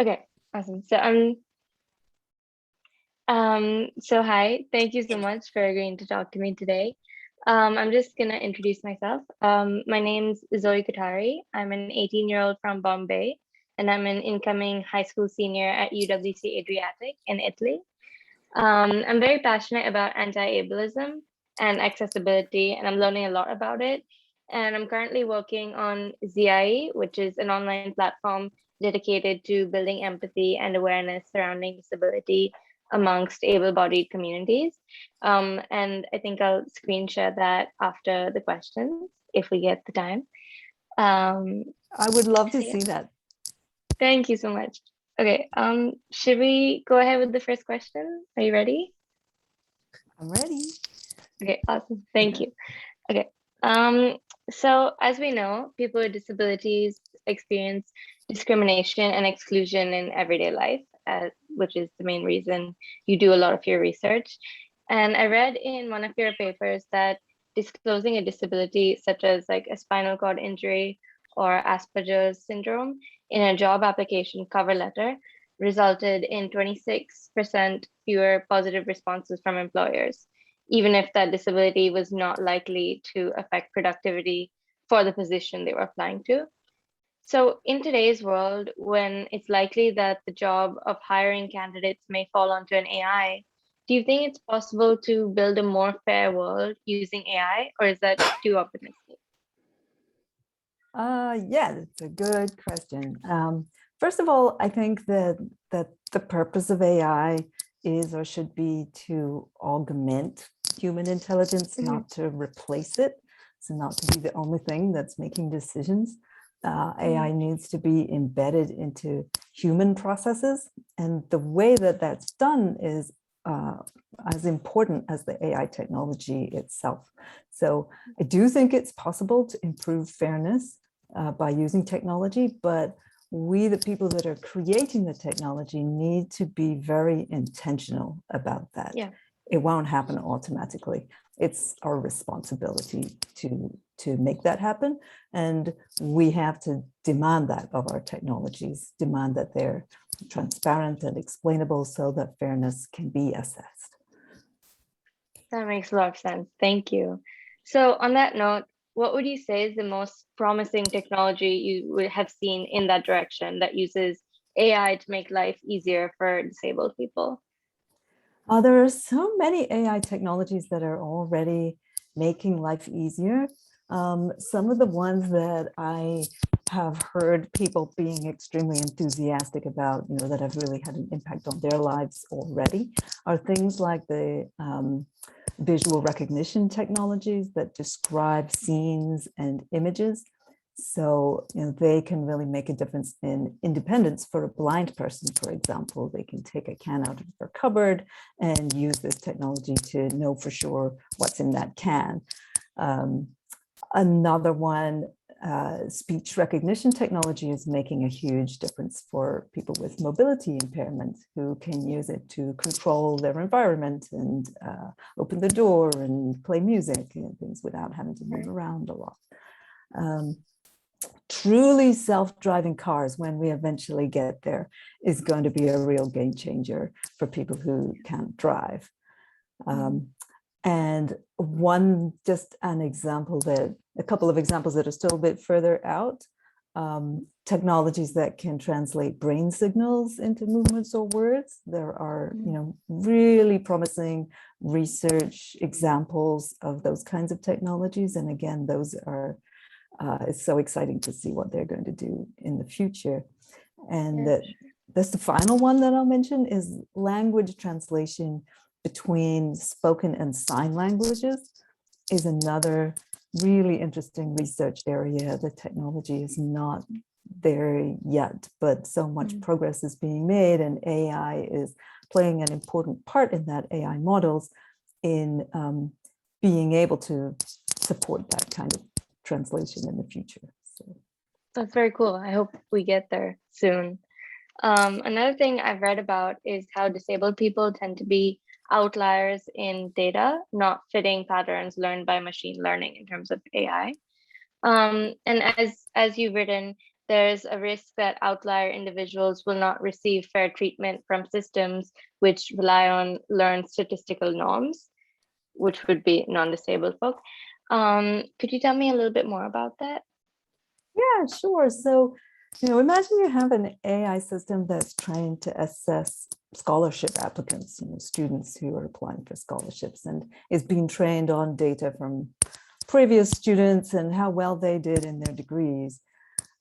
Okay, awesome. So hi, thank you so much for agreeing to talk to me today. I'm just gonna introduce myself. My name's Zoe Kutari. I'm an 18-year-old from Bombay, and I'm an incoming high school senior at UWC Adriatic in Italy. I'm very passionate about anti-ableism and accessibility, and I'm learning a lot about it. And I'm currently working on ZIAI, which is an online platform dedicated to building empathy and awareness surrounding disability amongst able-bodied communities. And I think I'll screen share that after the questions if we get the time. Um, I would love to so yeah, see that. thank you so much. Okay, should we go ahead with the first question? Are you ready? I'm ready. Okay, awesome. Thank you. Okay. Um, so as we know, people with disabilities experience discrimination and exclusion in everyday life, which is the main reason you do a lot of your research. And I read in one of your papers that disclosing a disability such as like a spinal cord injury or Asperger's syndrome in a job application cover letter resulted in 26% fewer positive responses from employers, even if that disability was not likely to affect productivity for the position they were applying to. So, in today's world, when it's likely that the job of hiring candidates may fall onto an AI, do you think it's possible to build a more fair world using AI, or is that too optimistic? Yeah, that's a good question. First of all, I think that the purpose of AI is or should be to augment human intelligence, Mhm. not to replace it. So not to be the only thing that's making decisions. AI needs to be embedded into human processes. And the way that that's done is uh, as important as the AI technology itself. So I do think it's possible to improve fairness by using technology, but we, the people that are creating the technology, need to be very intentional about that. Yeah. It won't happen automatically. It's our responsibility to make that happen. And we have to demand that of our technologies, demand that they're transparent and explainable so that fairness can be assessed. That makes a lot of sense. Thank you. So, on that note, what would you say is the most promising technology you would have seen in that direction that uses AI to make life easier for disabled people? There are so many AI technologies that are already making life easier. Some of the ones that I have heard people being extremely enthusiastic about, that have really had an impact on their lives already, are things like the visual recognition technologies that describe scenes and images. So they can really make a difference in independence for a blind person, for example. They can take a can out of their cupboard and use this technology to know for sure what's in that can. Another one, speech recognition technology is making a huge difference for people with mobility impairment who can use it to control their environment and open the door and play music and things without having to move around a lot. Truly self-driving cars, when we eventually get there, is going to be a real game changer for people who can't drive. And a couple of examples that are still a bit further out, technologies that can translate brain signals into movements or words. There are, really promising research examples of those kinds of technologies. And again, those are, it's so exciting to see what they're going to do in the future. And that's the final one that I'll mention is language translation between spoken and sign languages is another really interesting research area. The technology is not there yet, but so much progress is being made, and AI is playing an important part in that. AI models in being able to support that kind of translation in the future. So That's very cool. I hope we get there soon. Another thing I've read about is how disabled people tend to be outliers in data, not fitting patterns learned by machine learning in terms of AI. And as you've written, there's a risk that outlier individuals will not receive fair treatment from systems which rely on learned statistical norms, which would be non-disabled folk. Could you tell me a little bit more about that? Yeah, sure. So, imagine you have an AI system that's trying to assess scholarship applicants, students who are applying for scholarships, and is being trained on data from previous students and how well they did in their degrees.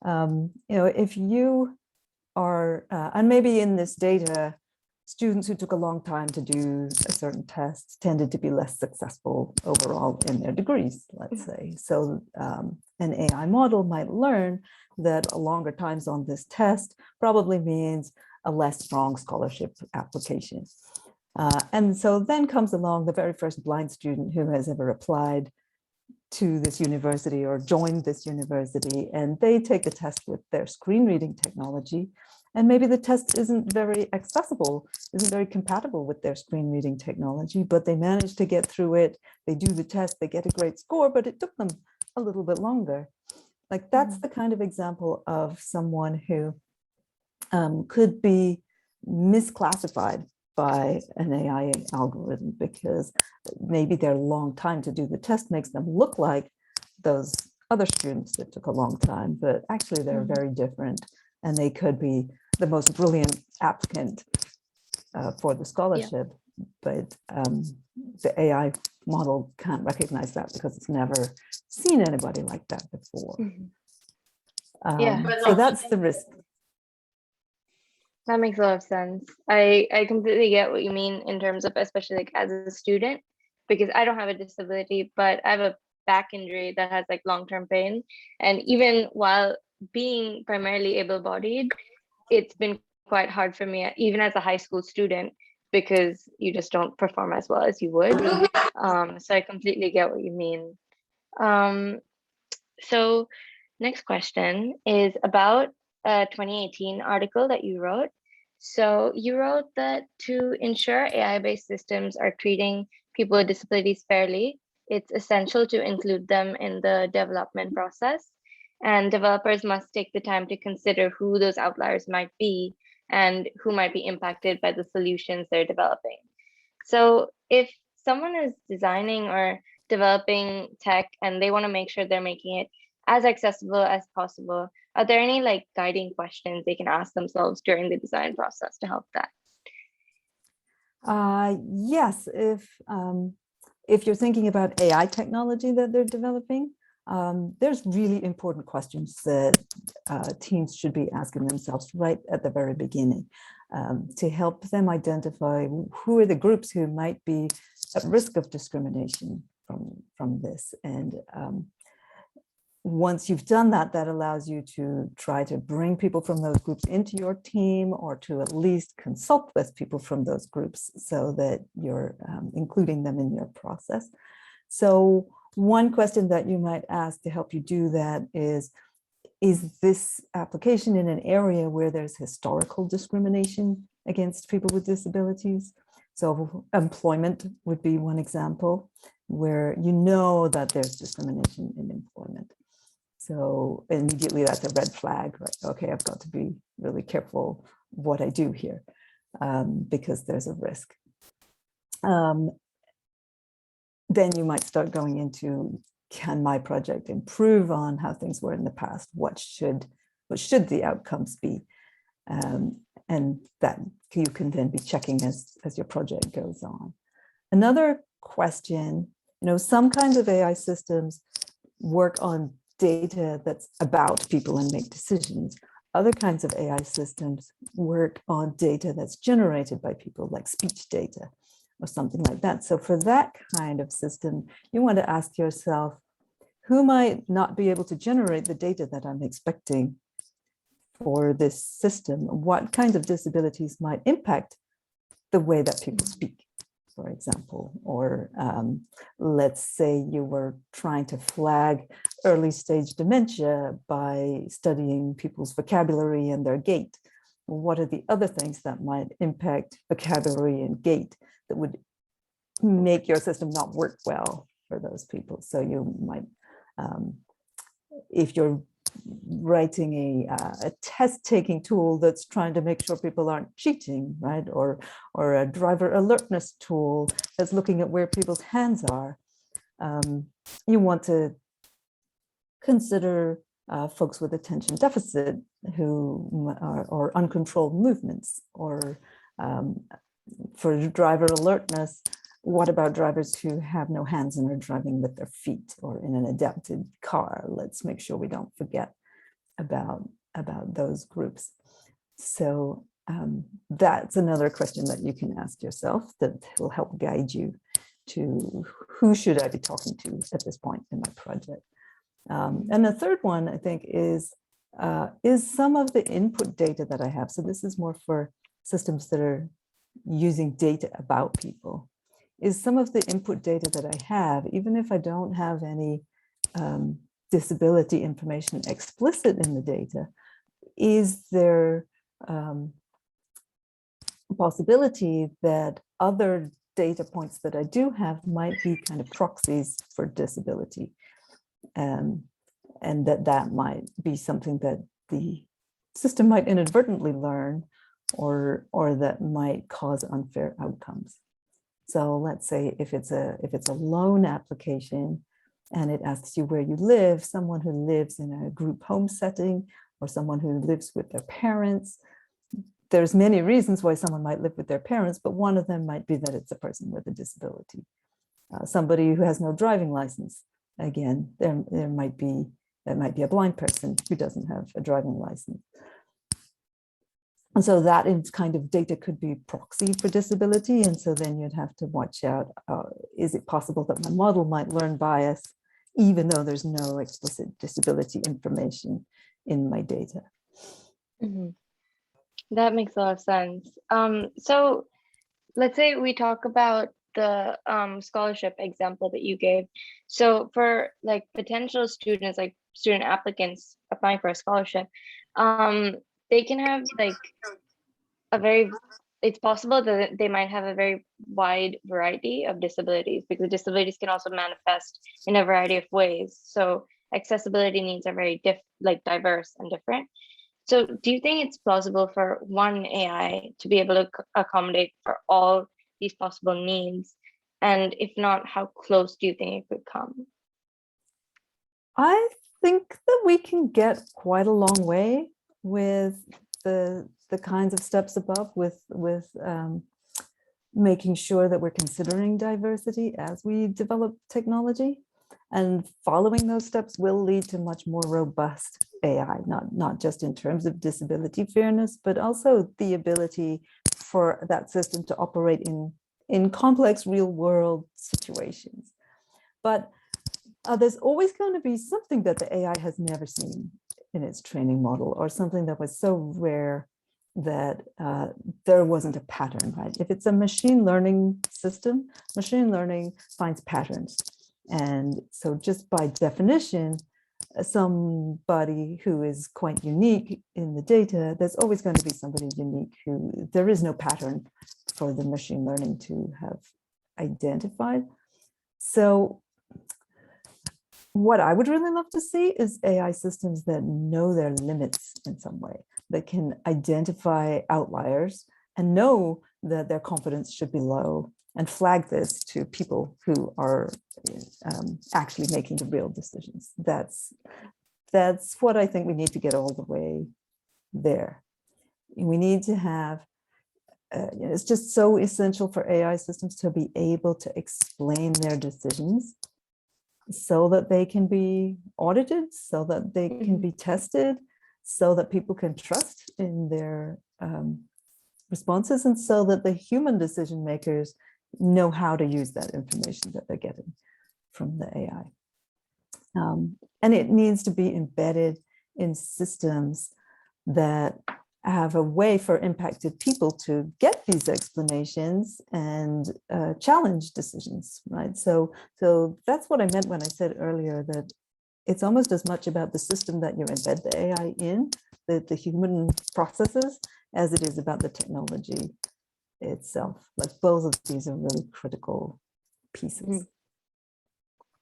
If you are, and maybe in this data, students who took a long time to do a certain test tended to be less successful overall in their degrees, let's say. So an AI model might learn that longer times on this test probably means a less strong scholarship application. And so then comes along the very first blind student who has ever applied to this university or joined this university, and they take a test with their screen reading technology. And maybe the test isn't very accessible, isn't very compatible with their screen reading technology, but they manage to get through it. They do the test, they get a great score, but it took them a little bit longer. Like that's the kind of example of someone who could be misclassified by an AI algorithm because maybe their long time to do the test makes them look like those other students that took a long time, but actually they're very different, and they could be the most brilliant applicant for the scholarship, but the AI model can't recognize that because it's never seen anybody like that before. So that's the risk. That makes a lot of sense. I completely get what you mean in terms of, especially like as a student, because I don't have a disability, but I have a back injury that has like long-term pain. And even while being primarily able-bodied, it's been quite hard for me, even as a high school student, because you just don't perform as well as you would. So I completely get what you mean. So next question is about a 2018 article that you wrote. So you wrote that to ensure AI-based systems are treating people with disabilities fairly, it's essential to include them in the development process. And developers must take the time to consider who those outliers might be and who might be impacted by the solutions they're developing. So if someone is designing or developing tech and they want to make sure they're making it as accessible as possible, are there any like guiding questions they can ask themselves during the design process to help that? Yes, if you're thinking about AI technology that they're developing, there's really important questions that teams should be asking themselves right at the very beginning to help them identify who are the groups who might be at risk of discrimination from this. And once you've done that, that allows you to try to bring people from those groups into your team, or to at least consult with people from those groups so that you're including them in your process. So one question that you might ask to help you do that is this application in an area where there's historical discrimination against people with disabilities? So employment would be one example where you know that there's discrimination in employment. So immediately that's a red flag, right? Okay, I've got to be really careful what I do here because there's a risk. Then you might start going into, can my project improve on how things were in the past? What should the outcomes be? And that you can then be checking as your project goes on. Another question, some kinds of AI systems work on data that's about people and make decisions. Other kinds of AI systems work on data that's generated by people, like speech data or something like that. So for that kind of system, you want to ask yourself, who might not be able to generate the data that I'm expecting for this system? What kinds of disabilities might impact the way that people speak, for example? Or let's say you were trying to flag early stage dementia by studying people's vocabulary and their gait. What are the other things that might impact vocabulary and gait that would make your system not work well for those people? So you might, if you're writing a test-taking tool that's trying to make sure people aren't cheating, right? Or a driver alertness tool that's looking at where people's hands are. You want to consider folks with attention deficit who are, or uncontrolled movements, or for driver alertness, what about drivers who have no hands and are driving with their feet or in an adapted car? Let's make sure we don't forget about those groups. So that's another question that you can ask yourself that will help guide you to who should I be talking to at this point in my project. And the third one, I think, is some of the input data that I have. So this is more for systems that are using data about people. Is some of the input data that I have, even if I don't have any disability information explicit in the data, is there a possibility that other data points that I do have might be kind of proxies for disability? And that might be something that the system might inadvertently learn, or that might cause unfair outcomes. So let's say if it's a loan application and it asks you where you live, someone who lives in a group home setting or someone who lives with their parents, there's many reasons why someone might live with their parents, but one of them might be that it's a person with a disability. Somebody who has no driving license, again, there might be a blind person who doesn't have a driving license. And so that is kind of data could be proxy for disability. And so then you'd have to watch out, is it possible that my model might learn bias, even though there's no explicit disability information in my data? Mm-hmm. That makes a lot of sense. So let's say we talk about the scholarship example that you gave. So for like potential students, like student applicants applying for a scholarship, they can have like it's possible that they might have a very wide variety of disabilities, because disabilities can also manifest in a variety of ways. So accessibility needs are very diverse and different. So do you think it's plausible for one AI to be able to accommodate for all these possible needs? And if not, how close do you think it could come? I think that we can get quite a long way with the kinds of steps above, with making sure that we're considering diversity as we develop technology. And following those steps will lead to much more robust AI, not just in terms of disability fairness, but also the ability for that system to operate in complex real world situations. But there's always going to be something that the AI has never seen in its training model, or something that was so rare that there wasn't a pattern, right? If it's a machine learning system, machine learning finds patterns. And so just by definition, somebody who is quite unique in the data, there's always going to be somebody unique who there is no pattern for the machine learning to have identified. So what I would really love to see is AI systems that know their limits in some way, that can identify outliers and know that their confidence should be low, and flag this to people who are actually making the real decisions. That's what I think we need to get all the way there. We need to have, it's just so essential for AI systems to be able to explain their decisions so that they can be audited, so that they can be tested, so that people can trust in their responses, and so that the human decision makers know how to use that information that they're getting from the AI. And it needs to be embedded in systems that have a way for impacted people to get these explanations and challenge decisions, right? So that's what I meant when I said earlier that it's almost as much about the system that you embed the AI in, the human processes, as it is about the technology itself. Like both of these are really critical pieces.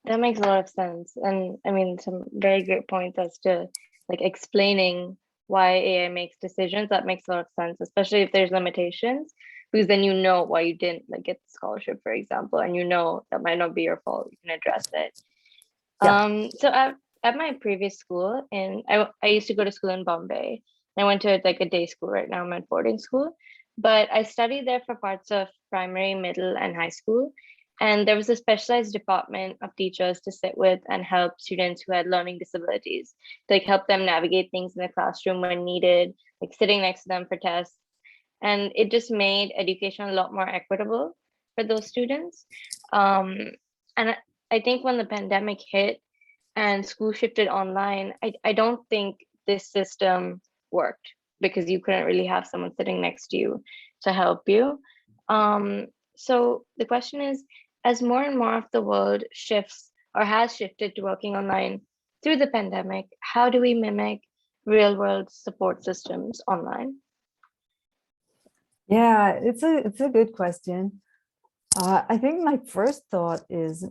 That makes a lot of sense. And I mean, some very great points as to like explaining why AI makes decisions, that makes a lot of sense, especially if there's limitations, because then you know why you didn't like get the scholarship, for example, and you know that might not be your fault. You can address it. Yeah. So at my previous school, and I used to go to school in Bombay. I went to like a day school. Right now I'm at boarding school, but I studied there for parts of primary, middle, and high school. And there was a specialized department of teachers to sit with and help students who had learning disabilities, to like help them navigate things in the classroom when needed, like sitting next to them for tests. And it just made education a lot more equitable for those students. And I think when the pandemic hit and school shifted online, I don't think this system worked because you couldn't really have someone sitting next to you to help you. So the question is, as more and more of the world shifts or has shifted to working online through the pandemic, how do we mimic real world support systems online? Yeah, it's a good question. I think my first thought is,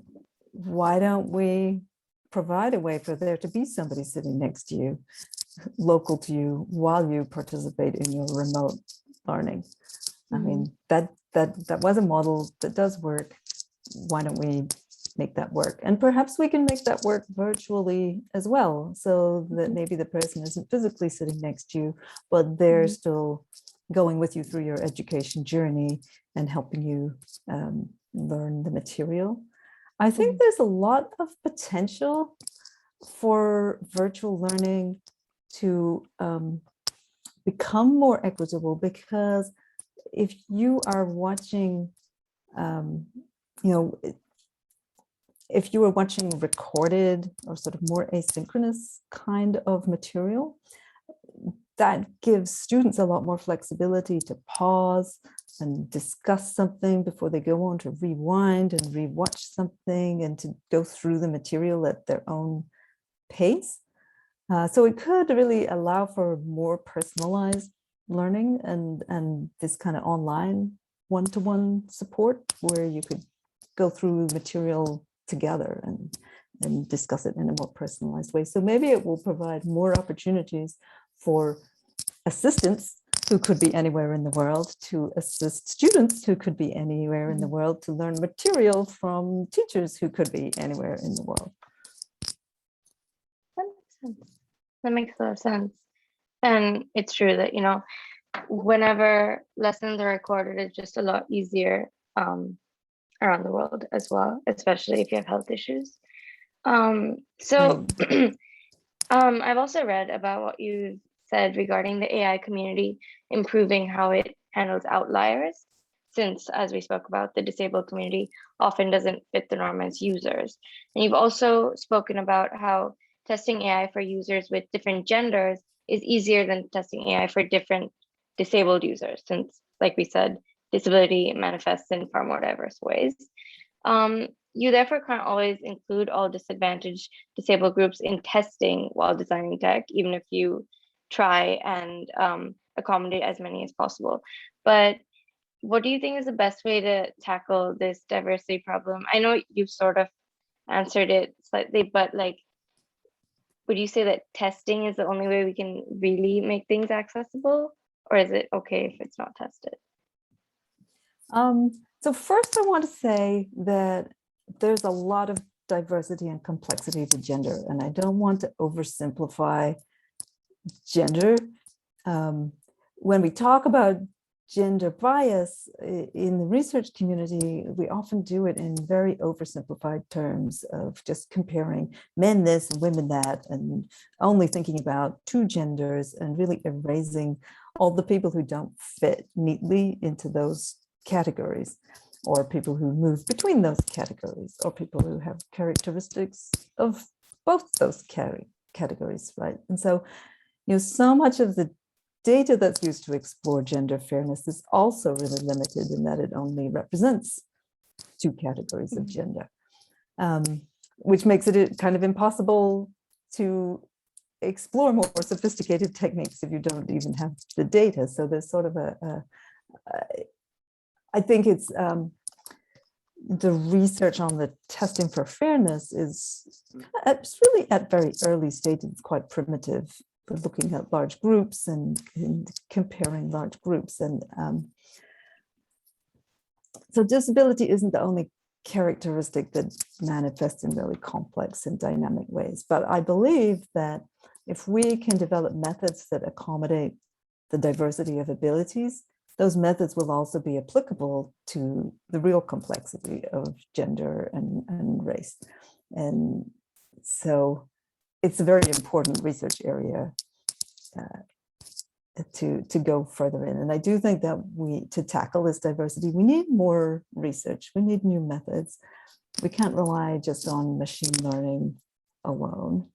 why don't we provide a way for there to be somebody sitting next to you, local to you, while you participate in your remote learning? I mean, that was a model that does work. Why don't we make that work? And perhaps we can make that work virtually as well, so that maybe the person isn't physically sitting next to you, but they're still going with you through your education journey and helping you learn the material. I think there's a lot of potential for virtual learning to become more equitable, because if you are watching, if you are watching recorded or sort of more asynchronous kind of material, that gives students a lot more flexibility to pause and discuss something before they go on, to rewind and rewatch something, and to go through the material at their own pace. So it could really allow for more personalized learning and this kind of online one-to-one support, where you could go through material together and discuss it in a more personalized way. So maybe it will provide more opportunities for assistants who could be anywhere in the world to assist students who could be anywhere in the world to learn material from teachers who could be anywhere in the world. That makes sense. That makes a lot of sense. And it's true that, whenever lessons are recorded, it's just a lot easier around the world as well, especially if you have health issues. So I've also read about what you said regarding the AI community improving how it handles outliers, since, as we spoke about, the disabled community often doesn't fit the norm as users. And you've also spoken about how testing AI for users with different genders is easier than testing AI for different disabled users, since, like we said, disability manifests in far more diverse ways. You therefore can't always include all disadvantaged disabled groups in testing while designing tech, even if you try and accommodate as many as possible. But what do you think is the best way to tackle this diversity problem? I know you've sort of answered it slightly, but like, would you say that testing is the only way we can really make things accessible? Or is it okay if it's not tested? So first I want to say that there's a lot of diversity and complexity to gender, and I don't want to oversimplify gender. When we talk about gender bias in the research community, we often do it in very oversimplified terms of just comparing men this and women that, and only thinking about two genders, and really erasing all the people who don't fit neatly into those categories, or people who move between those categories, or people who have characteristics of both those categories, right? And so, so much of the data that's used to explore gender fairness is also really limited in that it only represents two categories of gender, which makes it kind of impossible to explore more sophisticated techniques if you don't even have the data. So there's sort of I think it's the research on the testing for fairness is it's really at very early stages, quite primitive. for looking at large groups and comparing large groups. And so disability isn't the only characteristic that manifests in really complex and dynamic ways. But I believe that if we can develop methods that accommodate the diversity of abilities, those methods will also be applicable to the real complexity of gender and race. And so it's a very important research area to go further in. And I do think that to tackle this diversity, we need more research. We need new methods. We can't rely just on machine learning alone.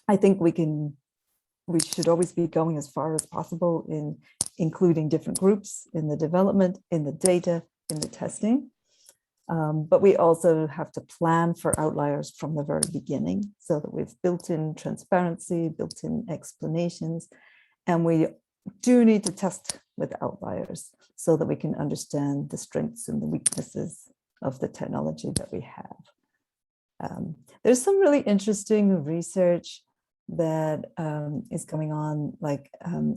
I think we should always be going as far as possible in including different groups in the development, in the data, in the testing. But we also have to plan for outliers from the very beginning so that we've built in transparency, built in explanations, and we do need to test with outliers so that we can understand the strengths and the weaknesses of the technology that we have. There's some really interesting research that is going on, like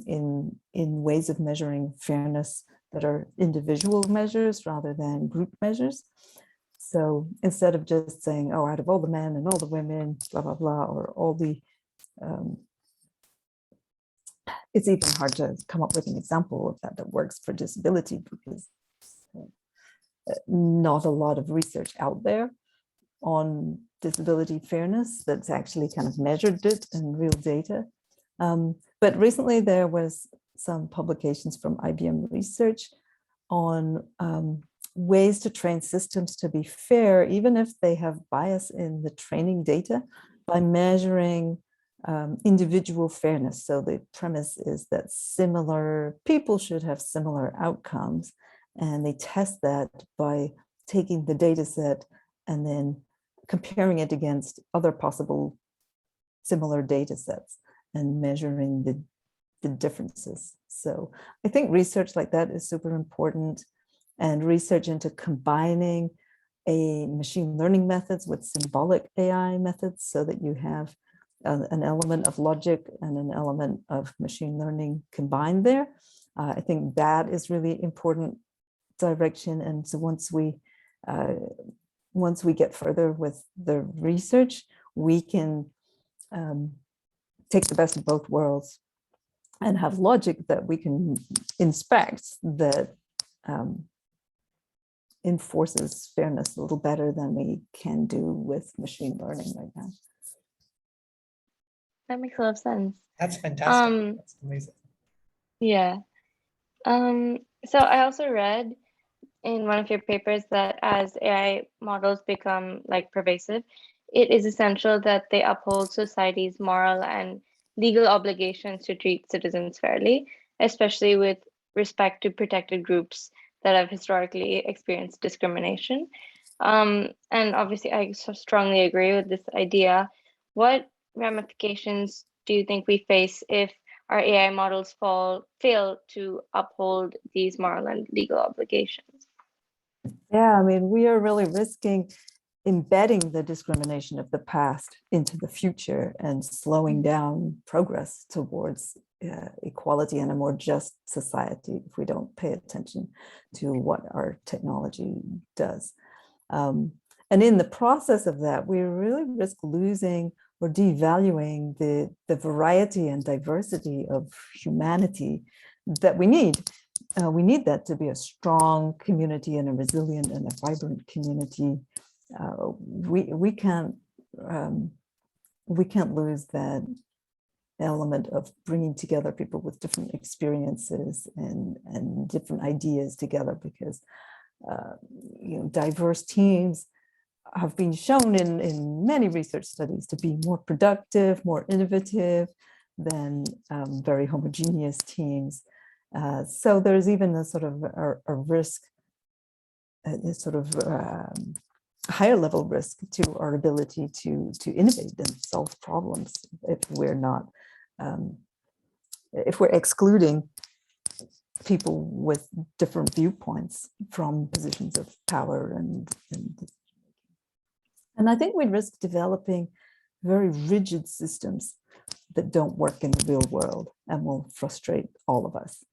in ways of measuring fairness that are individual measures rather than group measures. So instead of just saying, oh, out of all the men and all the women, blah, blah, blah, or all the, it's even hard to come up with an example of that works for disability because not a lot of research out there on disability fairness that's actually kind of measured it in real data. But recently there was some publications from IBM Research on ways to train systems to be fair, even if they have bias in the training data, by measuring individual fairness. So the premise is that similar people should have similar outcomes, and they test that by taking the data set and then comparing it against other possible similar data sets and measuring the differences. So I think research like that is super important, and research into combining machine learning methods with symbolic AI methods so that you have an element of logic and an element of machine learning combined there. I think that is really important direction. And so once we get further with the research, we can take the best of both worlds and have logic that we can inspect that enforces fairness a little better than we can do with machine learning right now. That makes a lot of sense. That's fantastic. That's amazing. Yeah. So I also read in one of your papers that as AI models become like pervasive, it is essential that they uphold society's moral and legal obligations to treat citizens fairly, especially with respect to protected groups that have historically experienced discrimination. And obviously, I strongly agree with this idea. What ramifications do you think we face if our AI models fail to uphold these moral and legal obligations? Yeah, I mean, we are really risking embedding the discrimination of the past into the future and slowing down progress towards equality and a more just society if we don't pay attention to what our technology does. And in the process of that, we really risk losing or devaluing the variety and diversity of humanity that we need. We need that to be a strong community and a resilient and a vibrant community. We can't lose that element of bringing together people with different experiences and different ideas together, because diverse teams have been shown in many research studies to be more productive, more innovative than very homogeneous teams. So there's even a sort of a risk, a sort of higher level risk to our ability to innovate and solve problems if we're not, if we're excluding people with different viewpoints from positions of power and I think we risk developing very rigid systems that don't work in the real world and will frustrate all of us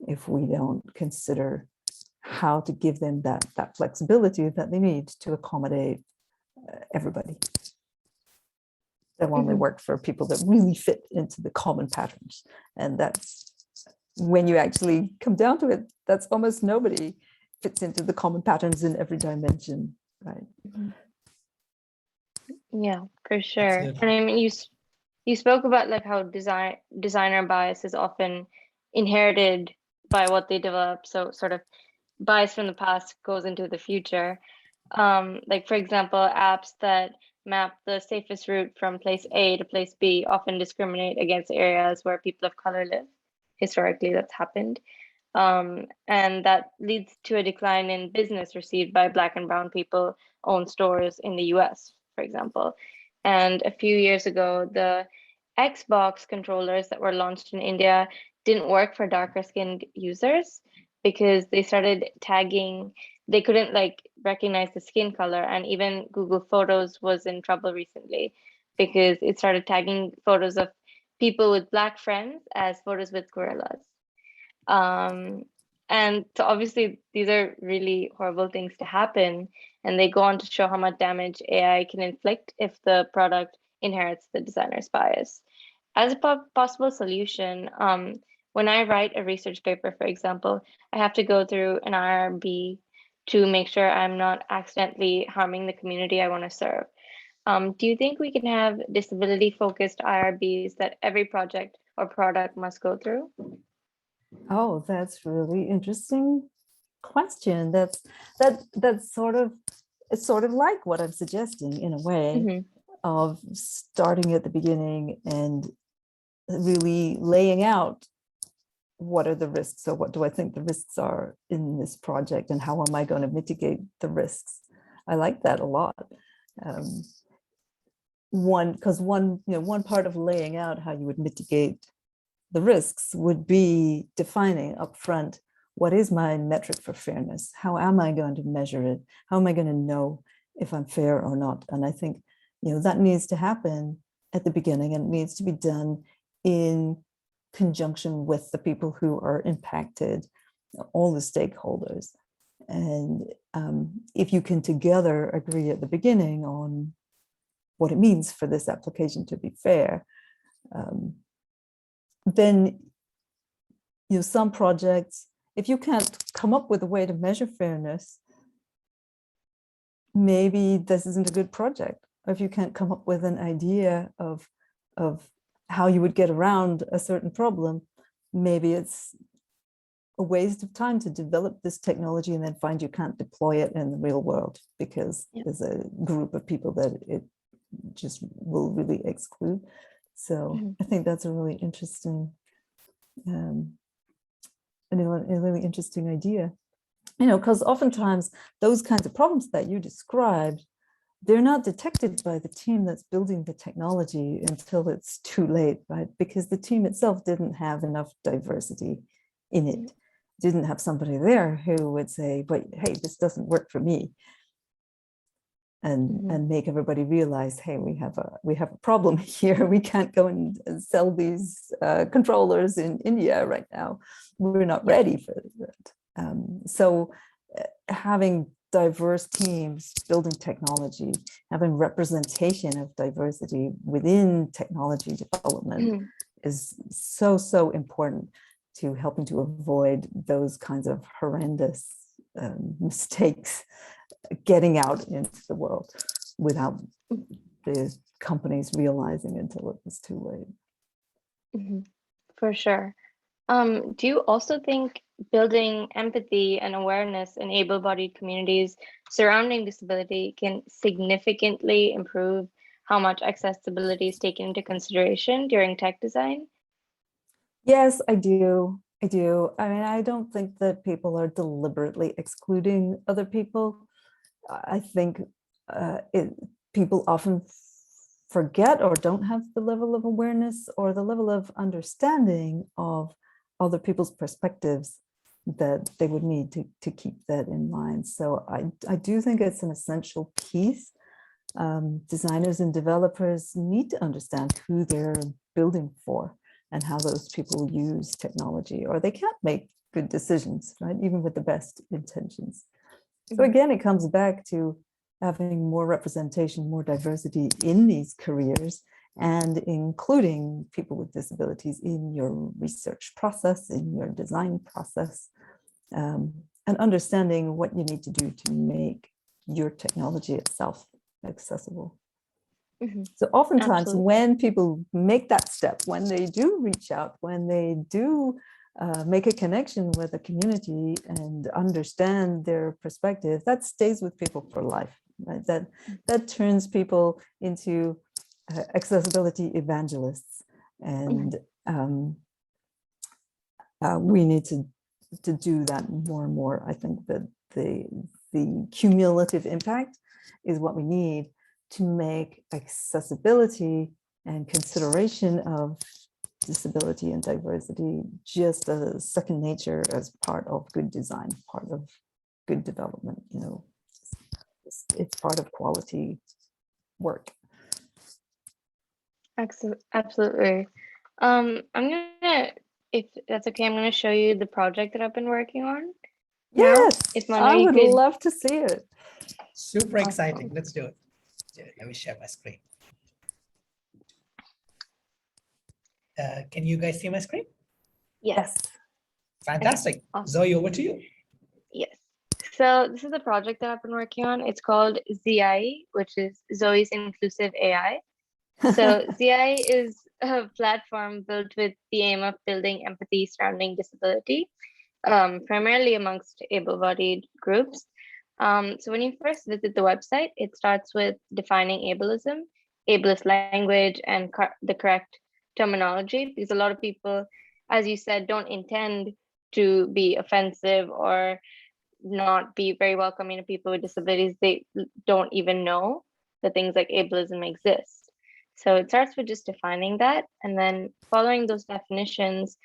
if we don't consider how to give them that flexibility that they need to accommodate everybody. They'll only work for people that really fit into the common patterns. And that's, when you actually come down to it, that's almost nobody fits into the common patterns in every dimension, right? Yeah, for sure. Absolutely. And I mean, you spoke about like how designer bias is often inherited by what they develop. So sort of bias from the past goes into the future. Like for example, apps that map the safest route from place A to place B often discriminate against areas where people of color live. Historically, that's happened. And that leads to a decline in business received by Black and brown people owned stores in the US, for example. And a few years ago, the Xbox controllers that were launched in India didn't work for darker skinned users because they started tagging, they couldn't like recognize the skin color. And even Google Photos was in trouble recently because it started tagging photos of people with Black friends as photos with gorillas. Um, and so obviously these are really horrible things to happen, and they go on to show how much damage AI can inflict if the product inherits the designer's bias. As a possible solution, when I write a research paper, for example, I have to go through an IRB to make sure I'm not accidentally harming the community I want to serve. Do you think we can have disability-focused IRBs that every project or product must go through? Oh, that's really interesting question. That's sort of, it's sort of like what I'm suggesting in a way, Mhm. of starting at the beginning and really laying out what are the risks, or what do I think the risks are in this project, and how am I going to mitigate the risks. I like that a lot. One part of laying out how you would mitigate the risks would be defining upfront, what is my metric for fairness? How am I going to measure it? How am I going to know if I'm fair or not? And I think, that needs to happen at the beginning, and it needs to be done in conjunction with the people who are impacted, all the stakeholders. And if you can together agree at the beginning on what it means for this application to be fair, then some projects, if you can't come up with a way to measure fairness, maybe this isn't a good project. Or if you can't come up with an idea of how you would get around a certain problem, maybe it's a waste of time to develop this technology and then find you can't deploy it in the real world because there's a group of people that it just will really exclude. So I think that's a really interesting a really interesting idea, because oftentimes those kinds of problems that you described, they're not detected by the team that's building the technology until it's too late, right? Because the team itself didn't have enough diversity in it, didn't have somebody there who would say, but hey, this doesn't work for me. And make everybody realize, hey, we have a problem here. We can't go and sell these controllers in India right now. We're not ready for that. So having diverse teams building technology, having representation of diversity within technology development is so important to helping to avoid those kinds of horrendous mistakes getting out into the world without the companies realizing until it was too late. For sure. Do you also think building empathy and awareness in able-bodied communities surrounding disability can significantly improve how much accessibility is taken into consideration during tech design? Yes, I do. I do. I mean, I don't think that people are deliberately excluding other people. I think people often forget or don't have the level of awareness or the level of understanding of other people's perspectives that they would need to keep that in mind. So I do think it's an essential piece Designers and developers need to understand who they're building for and how those people use technology, or they can't make good decisions, right? Even with the best intentions. So again, it comes back to having more representation, more diversity in these careers, and including people with disabilities in your research process, in your design process, and understanding what you need to do to make your technology itself accessible. So oftentimes Absolutely. when people make that step, when they do reach out, when they do make a connection with a community and understand their perspective, that stays with people for life, right? That turns people into accessibility evangelists. And we need to do that more and more. I think that the cumulative impact is what we need to make accessibility and consideration of disability and diversity just a second nature as part of good design, part of good development. You know, it's part of quality work. Absolutely. I'm gonna, if that's okay, I'm gonna show you the project that I've been working on. Yes, If I Manu, you would could. love to see it. Super exciting. Let's do it. Let me share my screen. Can you guys see my screen? Yes. Fantastic. Awesome. Zoe, over to you. Yes. So this is a project that I've been working on. It's called ZIAI, which is Zoe's Inclusive AI. So ZIAI is a platform built with the aim of building empathy surrounding disability, primarily amongst able-bodied groups. So when you first visit the website, it starts with defining ableism, ableist language, and the correct terminology, because a lot of people, as you said, don't intend to be offensive or not be very welcoming to people with disabilities. They don't even know that things like ableism exist. So it starts with just defining that, and then following those definitions,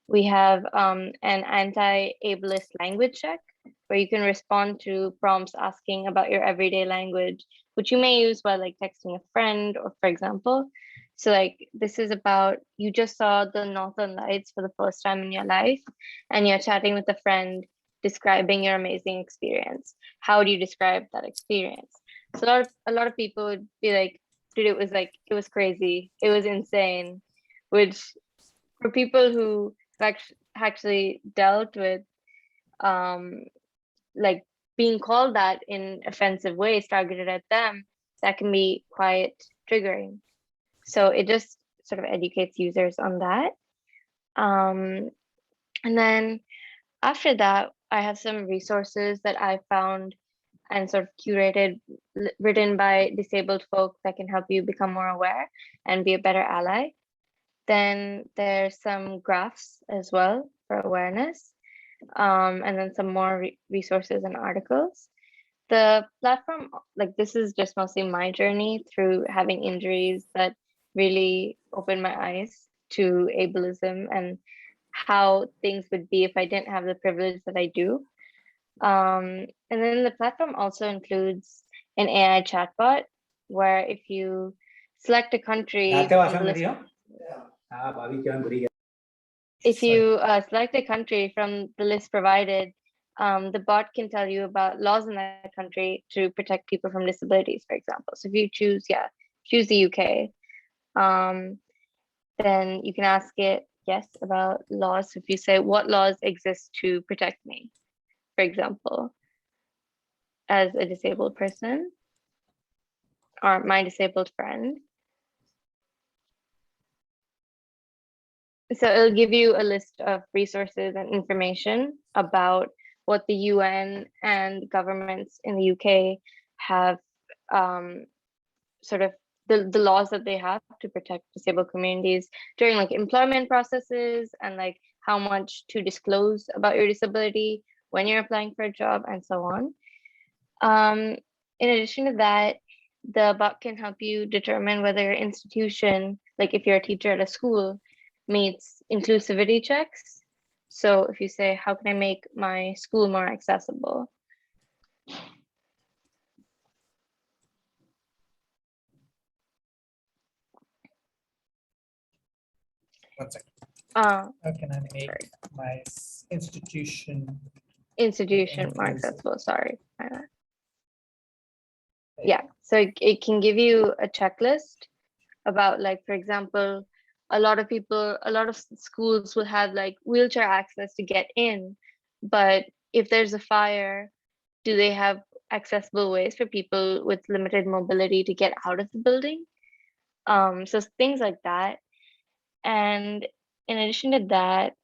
we have an anti-ableist language check, where you can respond to prompts asking about your everyday language, which you may use while like texting a friend, or for example. So like this is about, you just saw the Northern Lights for the first time in your life, and you're chatting with a friend describing your amazing experience. How would you describe that experience? So a lot of people would be like, dude, it was crazy, it was insane, which for people who actually dealt with like being called that in offensive ways targeted at them, that can be quite triggering. So it just sort of educates users on that. And then after that, I have some resources that I found and sort of curated, written by disabled folk, that can help you become more aware and be a better ally. Then there's some graphs as well for awareness, and then some more resources and articles. The platform, like this is just mostly my journey through having injuries that really opened my eyes to ableism and how things would be if I didn't have the privilege that I do. And then the platform also includes an AI chatbot, where if you select a country from the list, if you select a country from the list provided, the bot can tell you about laws in that country to protect people from disabilities, for example. So if you choose the UK, then you can ask it, yes, about laws. So if you say, what laws exist to protect me, for example, as a disabled person or my disabled friend. So it'll give you a list of resources and information about what the UN and governments in the UK have, sort of the laws that they have to protect disabled communities during like employment processes, and like how much to disclose about your disability when you're applying for a job, and so on. In addition to that, the bot can help you determine whether your institution, like if you're a teacher at a school, meets inclusivity checks. So if you say, how can I make my school more accessible? One second. Uh, How can I make sorry. my institution? Institution more Inclusive. accessible, sorry. Yeah, so it can give you a checklist about, like, for example, a lot of schools will have like wheelchair access to get in, but if there's a fire, do they have accessible ways for people with limited mobility to get out of the building? So things like that. And in addition to that,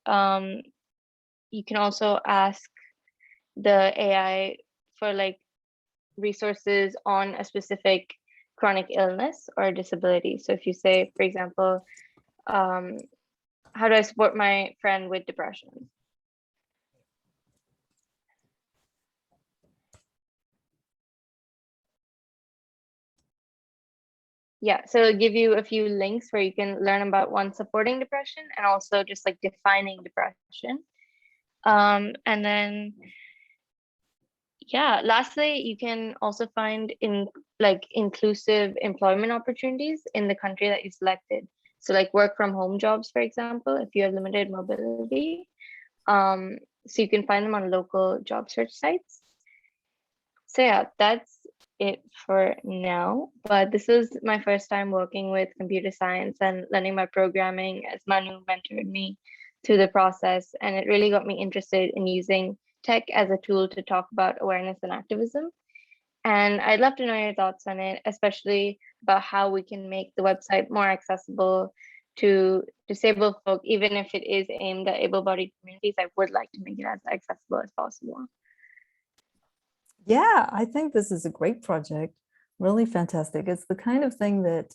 you can also ask the AI for like resources on a specific chronic illness or disability. So if you say, for example, how do I support my friend with depression? Yeah, so it'll give you a few links where you can learn about one, supporting depression, and also just like defining depression. And then, yeah, lastly, you can also find inclusive employment opportunities in the country that you selected. So like work from home jobs, for example, if you have limited mobility. So you can find them on local job search sites. So yeah, that's it for now. But this is my first time working with computer science and learning my programming, as Manu mentored me through the process. And it really got me interested in using tech as a tool to talk about awareness and activism. And I'd love to know your thoughts on it, especially about how we can make the website more accessible to disabled folk, even if it is aimed at able-bodied communities. I would like to make it as accessible as possible. Yeah, I think this is a great project, really fantastic. It's the kind of thing that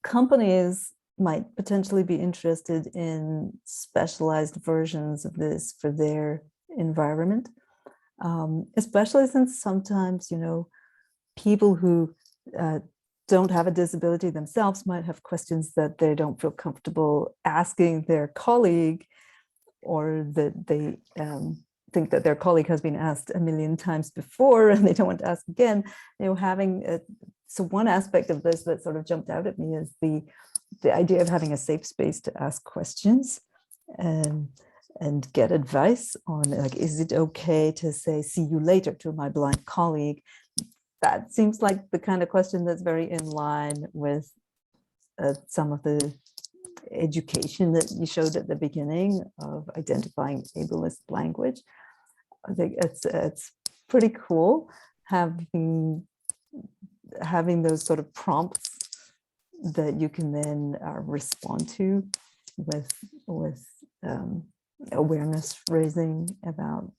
companies might potentially be interested in specialized versions of this for their environment, especially since sometimes, people who don't have a disability themselves might have questions that they don't feel comfortable asking their colleague, or that they think that their colleague has been asked a million times before and they don't want to ask again. So one aspect of this that sort of jumped out at me is the idea of having a safe space to ask questions and get advice on, like, is it okay to say "see you later" to my blind colleague? That seems like the kind of question that's very in line with some of the education that you showed at the beginning of identifying ableist language. I think it's pretty cool having those sort of prompts that you can then respond to with awareness raising about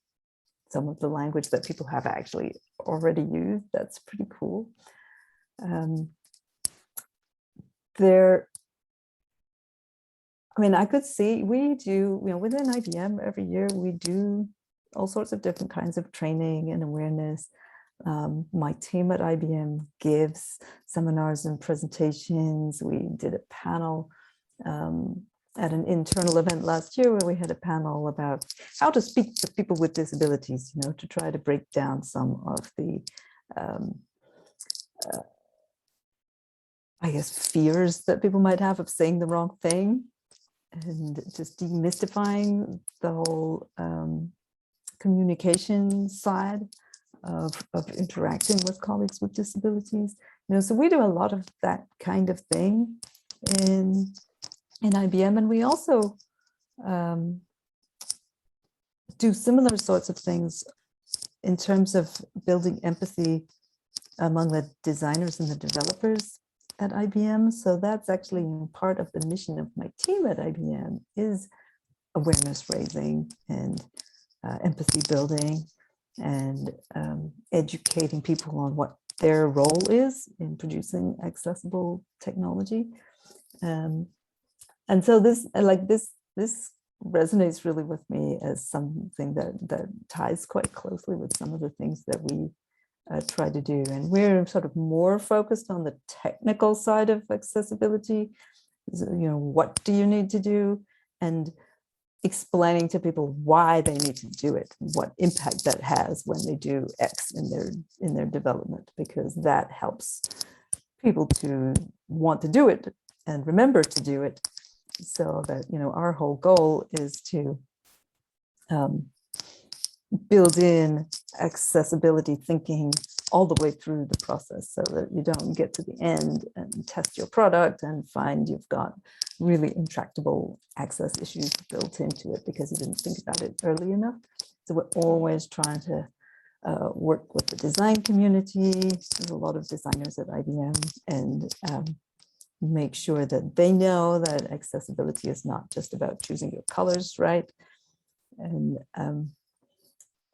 some of the language that people have actually already used. That's pretty cool. I could see we do, within IBM every year, we do all sorts of different kinds of training and awareness. My team at IBM gives seminars and presentations. We did a panel at an internal event last year where we had a panel about how to speak to people with disabilities, to try to break down some of the fears that people might have of saying the wrong thing, and just demystifying the whole communication side of interacting with colleagues with disabilities. So we do a lot of that kind of thing in IBM, and we also do similar sorts of things in terms of building empathy among the designers and the developers at IBM. So that's actually part of the mission of my team at IBM, is awareness raising and empathy building and educating people on what their role is in producing accessible technology. And so this resonates really with me as something that ties quite closely with some of the things that we try to do. And we're sort of more focused on the technical side of accessibility. What do you need to do? And explaining to people why they need to do it, what impact that has when they do X in their development, because that helps people to want to do it and remember to do it. So that, our whole goal is to build in accessibility thinking all the way through the process, so that you don't get to the end and test your product and find you've got really intractable access issues built into it because you didn't think about it early enough. So we're always trying to work with the design community. There's a lot of designers at IBM, and make sure that they know that accessibility is not just about choosing your colors right. And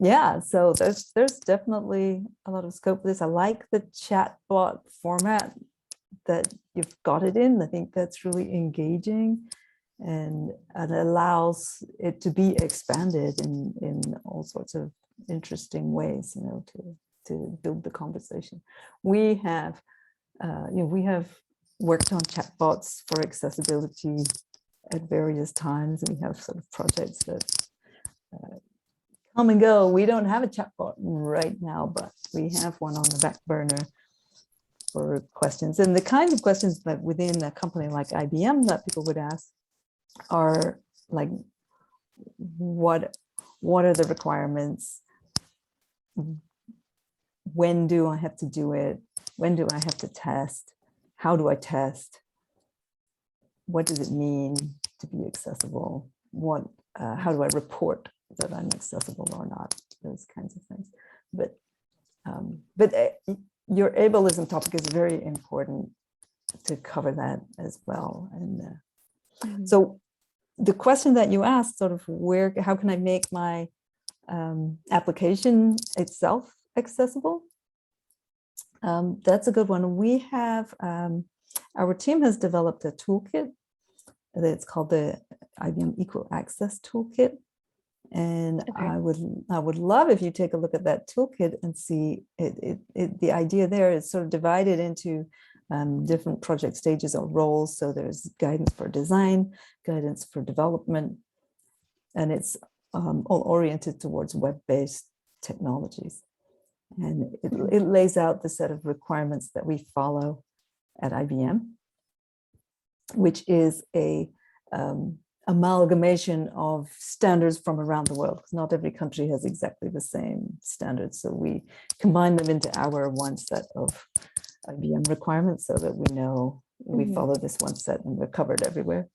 yeah, so there's definitely a lot of scope for this. I like the chatbot format that you've got it in. I think that's really engaging, and it allows it to be expanded in all sorts of interesting ways, to build the conversation. We have worked on chatbots for accessibility at various times, and we have sort of projects that come and go. We don't have a chatbot right now, but we have one on the back burner for questions. And the kinds of questions that within a company like IBM that people would ask are like, what are the requirements? When do I have to do it? When do I have to test? How do I test? What does it mean to be accessible? How do I report that I'm accessible or not? Those kinds of things. But your ableism topic is very important to cover that as well. And so the question that you asked, sort of how can I make my application itself accessible? That's a good one. We have, our team has developed a toolkit that's called the IBM Equal Access Toolkit. And okay. I would love if you take a look at that toolkit and see the idea there is sort of divided into different project stages or roles. So there's guidance for design, guidance for development, and it's all oriented towards web-based technologies. And it lays out the set of requirements that we follow at IBM, which is a amalgamation of standards from around the world, because not every country has exactly the same standards. So we combine them into our one set of IBM requirements so that we know we follow this one set and we're covered everywhere.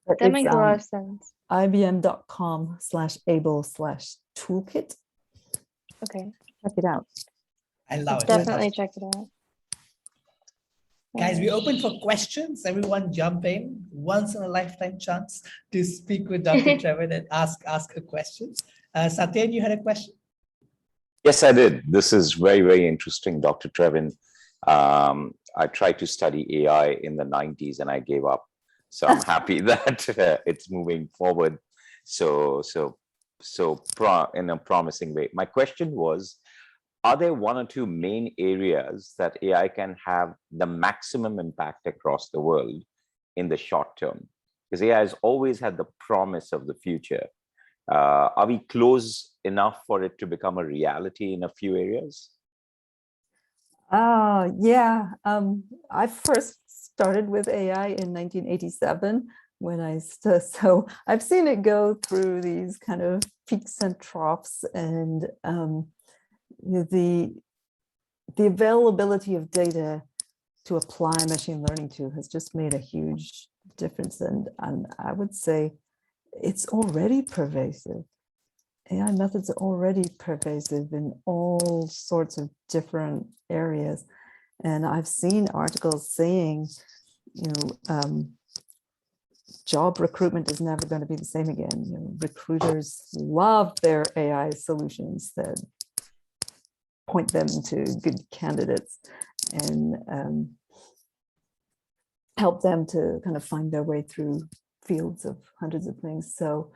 But that makes a lot of sense. IBM.com/able/toolkit. Okay. Check it out. I love it. Definitely check it out. Guys, we open for questions. Everyone jump in. Once in a lifetime chance to speak with Dr. Trewin and ask her questions. Satyen, you had a question? Yes, I did. This is very, very interesting, Dr. Trewin. I tried to study AI in the 90s and I gave up. So I'm happy that it's moving forward. So in a promising way. My question was, are there one or two main areas that AI can have the maximum impact across the world in the short term? Because AI has always had the promise of the future. Are we close enough for it to become a reality in a few areas? Yeah. I first started with AI in 1987 when so I've seen it go through these kind of peaks and troughs, and the availability of data to apply machine learning to has just made a huge difference. And I would say it's already pervasive. AI methods are already pervasive in all sorts of different areas. And I've seen articles saying, job recruitment is never going to be the same again. Recruiters love their AI solutions that point them to good candidates and help them to kind of find their way through fields of hundreds of things. So,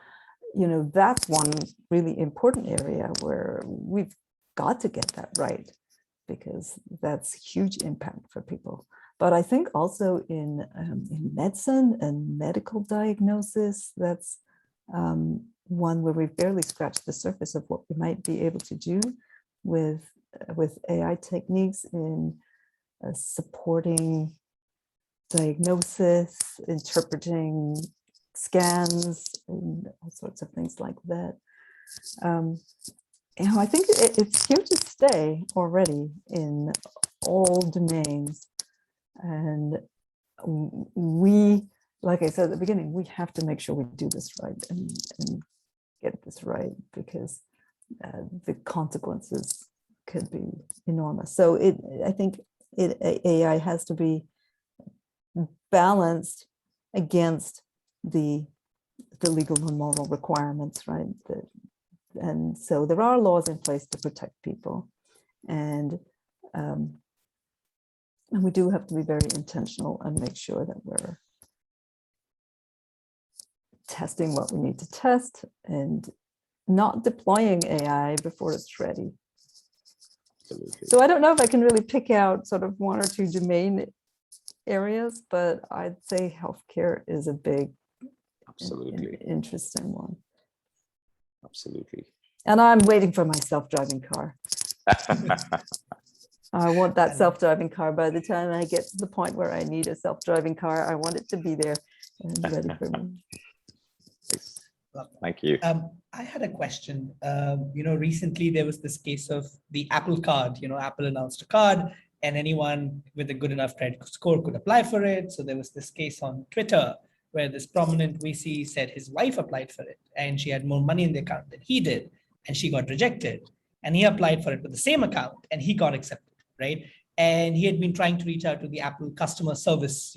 that's one really important area where we've got to get that right, because that's huge impact for people. But I think also in medicine and medical diagnosis, that's one where we've barely scratched the surface of what we might be able to do with AI techniques in supporting diagnosis, interpreting scans, and all sorts of things like that. I think it's here to stay already in all domains. And we, like I said at the beginning, we have to make sure we do this right and get this right, because the consequences could be enormous. So I think AI has to be balanced against the legal and moral requirements, right? And so there are laws in place to protect people, and we do have to be very intentional and make sure that we're testing what we need to test and not deploying AI before it's ready. Absolutely. So I don't know if I can really pick out sort of one or two domain areas, but I'd say healthcare is a big, Absolutely. interesting one. Absolutely. And I'm waiting for my self-driving car. I want that self-driving car. By the time I get to the point where I need a self-driving car, I want it to be there and ready for me. Thank you. I had a question. Recently there was this case of the Apple card. Apple announced a card, and anyone with a good enough credit score could apply for it. So there was this case on Twitter where this prominent VC said his wife applied for it, and she had more money in the account than he did, and she got rejected. And he applied for it with the same account, and he got accepted, right? And he had been trying to reach out to the Apple customer service,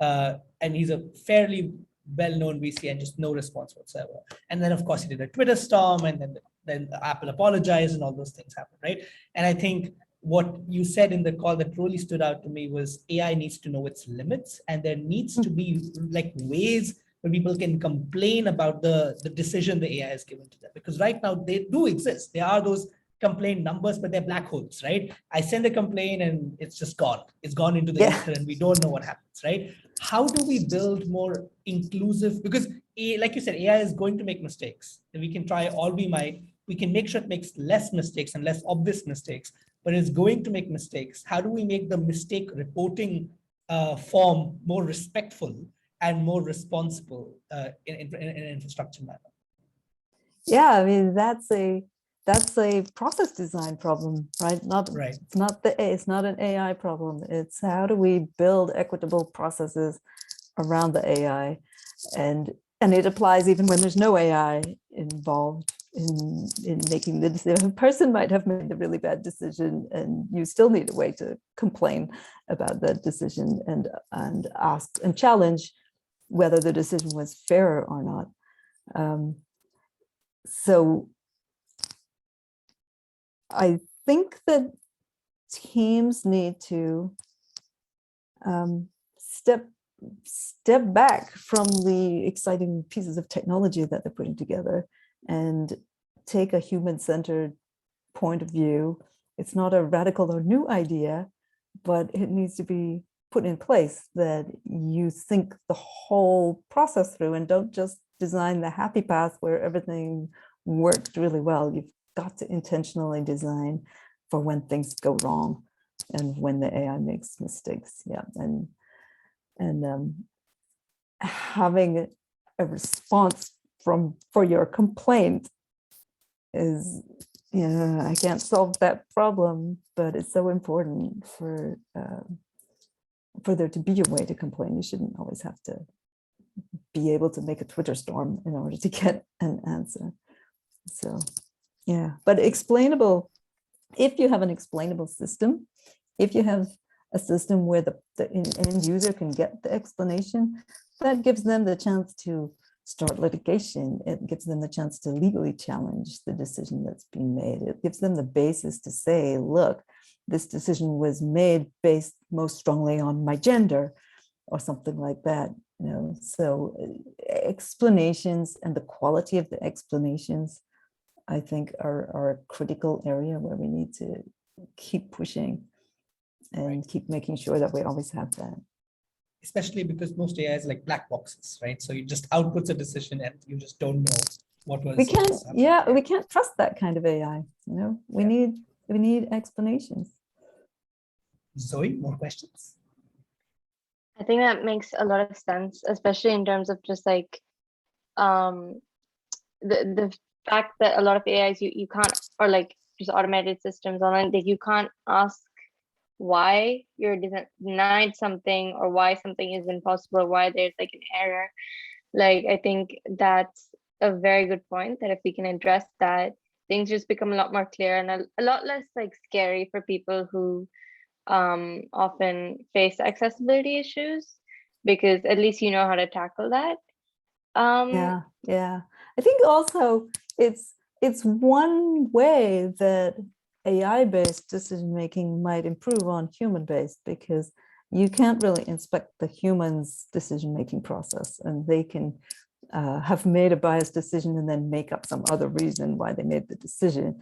and he's a fairly well-known VC, and just no response whatsoever. And then, of course, he did a Twitter storm, and then Apple apologized, and all those things happened, right? And I think what you said in the call that really stood out to me was AI needs to know its limits, and there needs to be like ways where people can complain about the decision the AI has given to them. Because right now they do exist. There are those complaint numbers, but they're black holes, right? I send a complaint and it's just gone. It's gone into the ether, and we don't know what happens, right? How do we build more inclusive? Because like you said, AI is going to make mistakes, and we can try all we might. We can make sure it makes less mistakes and less obvious mistakes, but it's going to make mistakes. How do we make the mistake reporting form more respectful and more responsible in an infrastructure manner? Yeah, I mean, that's a process design problem, right? Right. It's not an AI problem. It's how do we build equitable processes around the AI, and it applies even when there's no AI involved in making the decision. A person might have made a really bad decision, and you still need a way to complain about that decision and ask and challenge whether the decision was fair or not. So I think that teams need to step back from the exciting pieces of technology that they're putting together and take a human-centered point of view. It's not a radical or new idea, but it needs to be put in place, that you think the whole process through and don't just design the happy path where everything worked really well. You've got to intentionally design for when things go wrong and when the AI makes mistakes. Yeah, and having a response for your complaint is, I can't solve that problem, but it's so important for there to be a way to complain. You shouldn't always have to be able to make a Twitter storm in order to get an answer. So, yeah, but explainable, if you have an explainable system, if you have a system where the end user can get the explanation, that gives them the chance to start litigation. It gives them the chance to legally challenge the decision that's being made. It gives them the basis to say, look, this decision was made based most strongly on my gender or something like that. So explanations and the quality of the explanations, I think, are a critical area where we need to keep pushing and keep making sure that we always have that. Especially because most AI is like black boxes, right? So you just outputs a decision and you just don't know what was. We can't trust that kind of AI. We need explanations. Zoe, more questions? I think that makes a lot of sense, especially in terms of just like um, the fact that a lot of AIs you can't, or like just automated systems online, that you can't ask why you're denied something, or why something is impossible, or why there's like an error. Like, I think that's a very good point, that if we can address that, things just become a lot more clear and a lot less like scary for people who often face accessibility issues, because at least you know how to tackle that. Yeah, yeah. I think also it's one way that AI-based decision making might improve on human-based, because you can't really inspect the human's decision making process, and they can have made a biased decision and then make up some other reason why they made the decision.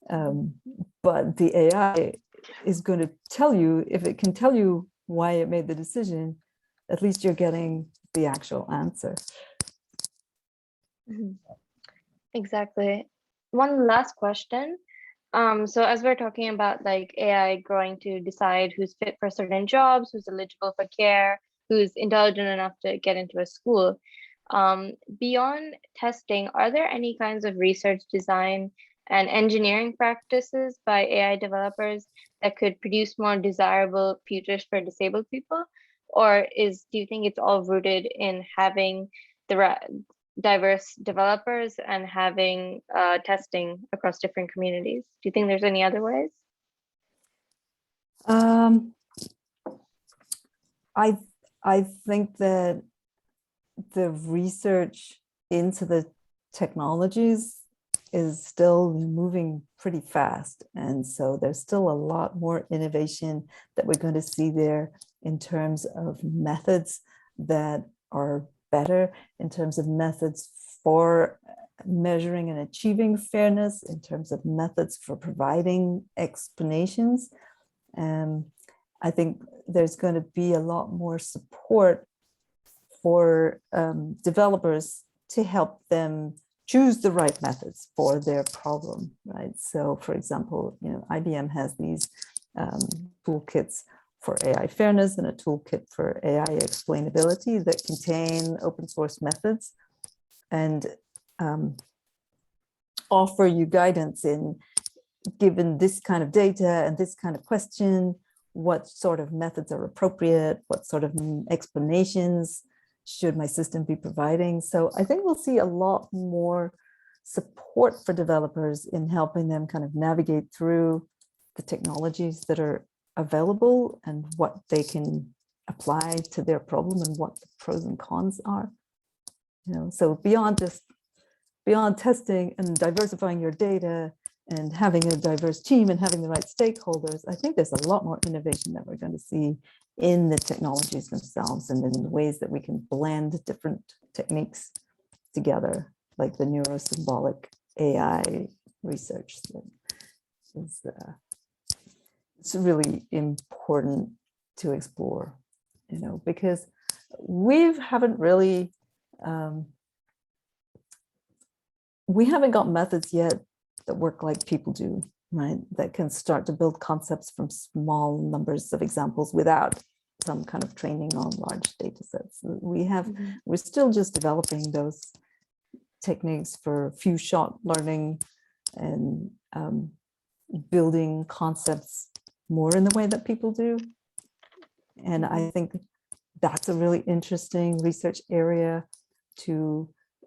But the AI is going to tell you, if it can tell you why it made the decision, at least you're getting the actual answer. Exactly. One last question. So as we're talking about like AI growing to decide who's fit for certain jobs, who's eligible for care, who's intelligent enough to get into a school, beyond testing, are there any kinds of research, design, and engineering practices by AI developers that could produce more desirable futures for disabled people? Or do you think it's all rooted in having the diverse developers and having testing across different communities? Do you think there's any other ways? I think that the research into the technologies is still moving pretty fast. And so there's still a lot more innovation that we're going to see there, in terms of methods that are better, in terms of methods for measuring and achieving fairness, in terms of methods for providing explanations. I think there's going to be a lot more support for developers to help them choose the right methods for their problem, right? So, for example, IBM has these toolkits for AI fairness and a toolkit for AI explainability that contain open source methods and offer you guidance in, given this kind of data and this kind of question, what sort of methods are appropriate, what sort of explanations should my system be providing. So I think we'll see a lot more support for developers in helping them kind of navigate through the technologies that are available and what they can apply to their problem and what the pros and cons are. So beyond testing and diversifying your data and having a diverse team and having the right stakeholders, I think there's a lot more innovation that we're going to see in the technologies themselves and in the ways that we can blend different techniques together, like the neurosymbolic AI research. It's really important to explore, because we haven't got methods yet that work like people do, right? That can start to build concepts from small numbers of examples without some kind of training on large data sets. We're still just developing those techniques for few shot learning and building concepts more in the way that people do. And I think that's a really interesting research area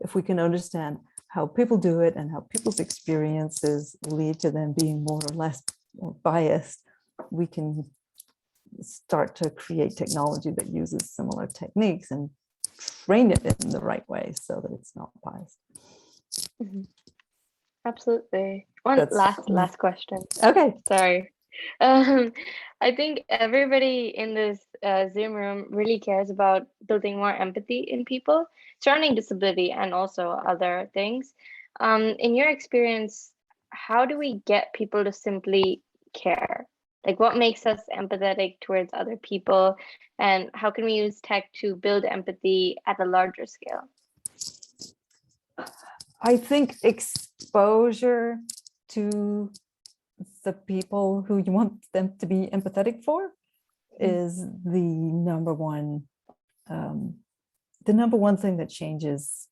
if we can understand how people do it and how people's experiences lead to them being more or less biased, we can start to create technology that uses similar techniques and train it in the right way so that it's not biased. Absolutely. One last question. Okay. Sorry. I think everybody in this Zoom room really cares about building more empathy in people surrounding disability and also other things. In your experience, how do we get people to simply care? Like, what makes us empathetic towards other people, and how can we use tech to build empathy at a larger scale? I think exposure to the people who you want them to be empathetic for is the number one thing that changes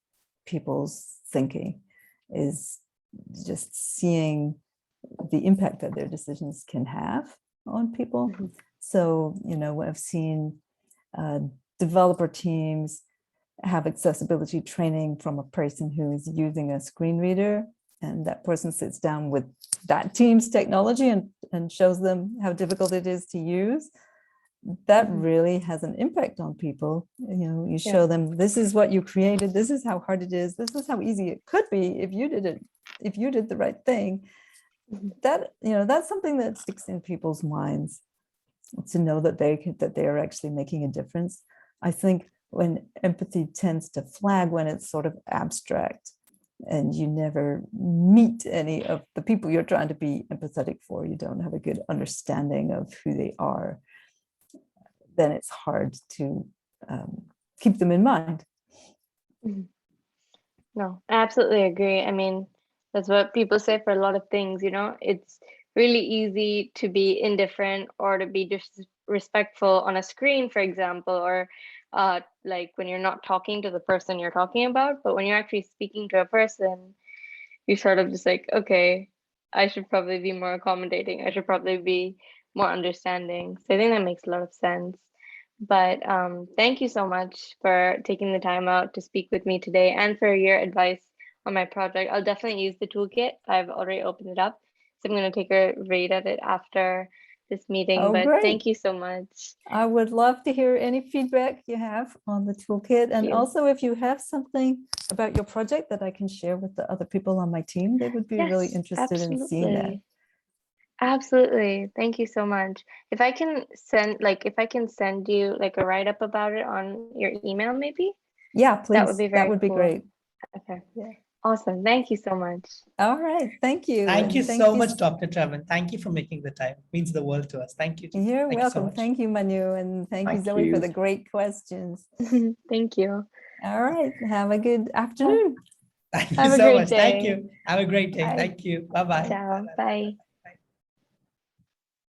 people's thinking, is just seeing the impact that their decisions can have on people. Mhm. So, I've seen developer teams have accessibility training from a person who is using a screen reader, and that person sits down with that team's technology and shows them how difficult it is to use. That Mhm. really has an impact on people. You Yeah. show them, this is what you created, this is how hard it is, this is how easy it could be if you did the right thing. Mhm. That's something that sticks in people's minds, to know that they are actually making a difference. I think when empathy tends to flag when it's sort of abstract and you never meet any of the people you're trying to be empathetic for, you don't have a good understanding of who they are, then it's hard to keep them in mind. Mhm. No, I absolutely agree. I mean, that's what people say for a lot of things, it's really easy to be indifferent or to be disrespectful on a screen, for example, or like when you're not talking to the person you're talking about, but when you're actually speaking to a person, you're sort of just like, okay, I should probably be more accommodating. I should probably be more understanding. So I think that makes a lot of sense. But thank you so much for taking the time out to speak with me today and for your advice on my project. I'll definitely use the toolkit. I've already opened it up. So I'm going to take a read at it after this meeting. Oh, But great. thank you so much. I would love to hear any feedback you have on the toolkit. And you. also, if you have something about your project that I can share with the other people on my team, they would be really Yes, interested in seeing that. absolutely. Absolutely. Thank you so much. If I can send you like a write-up about it on your email, maybe Yeah, that would please. be That very would be cool. great. Okay. Yeah. Awesome. Thank you so much. All right. Thank you. Thank you And so much, Dr. Trewin. Thank you for making the time. It means the world to us. Thank you. You're Thank you so welcome. much. Thank you, Manu. And thank you, Thank Zoe, for you. the great questions. Thank you. All right. Have a good afternoon. Thank you Have a so great much. Thank day. you. Have a great day. Bye. Thank you. Bye-bye. Ciao. Bye.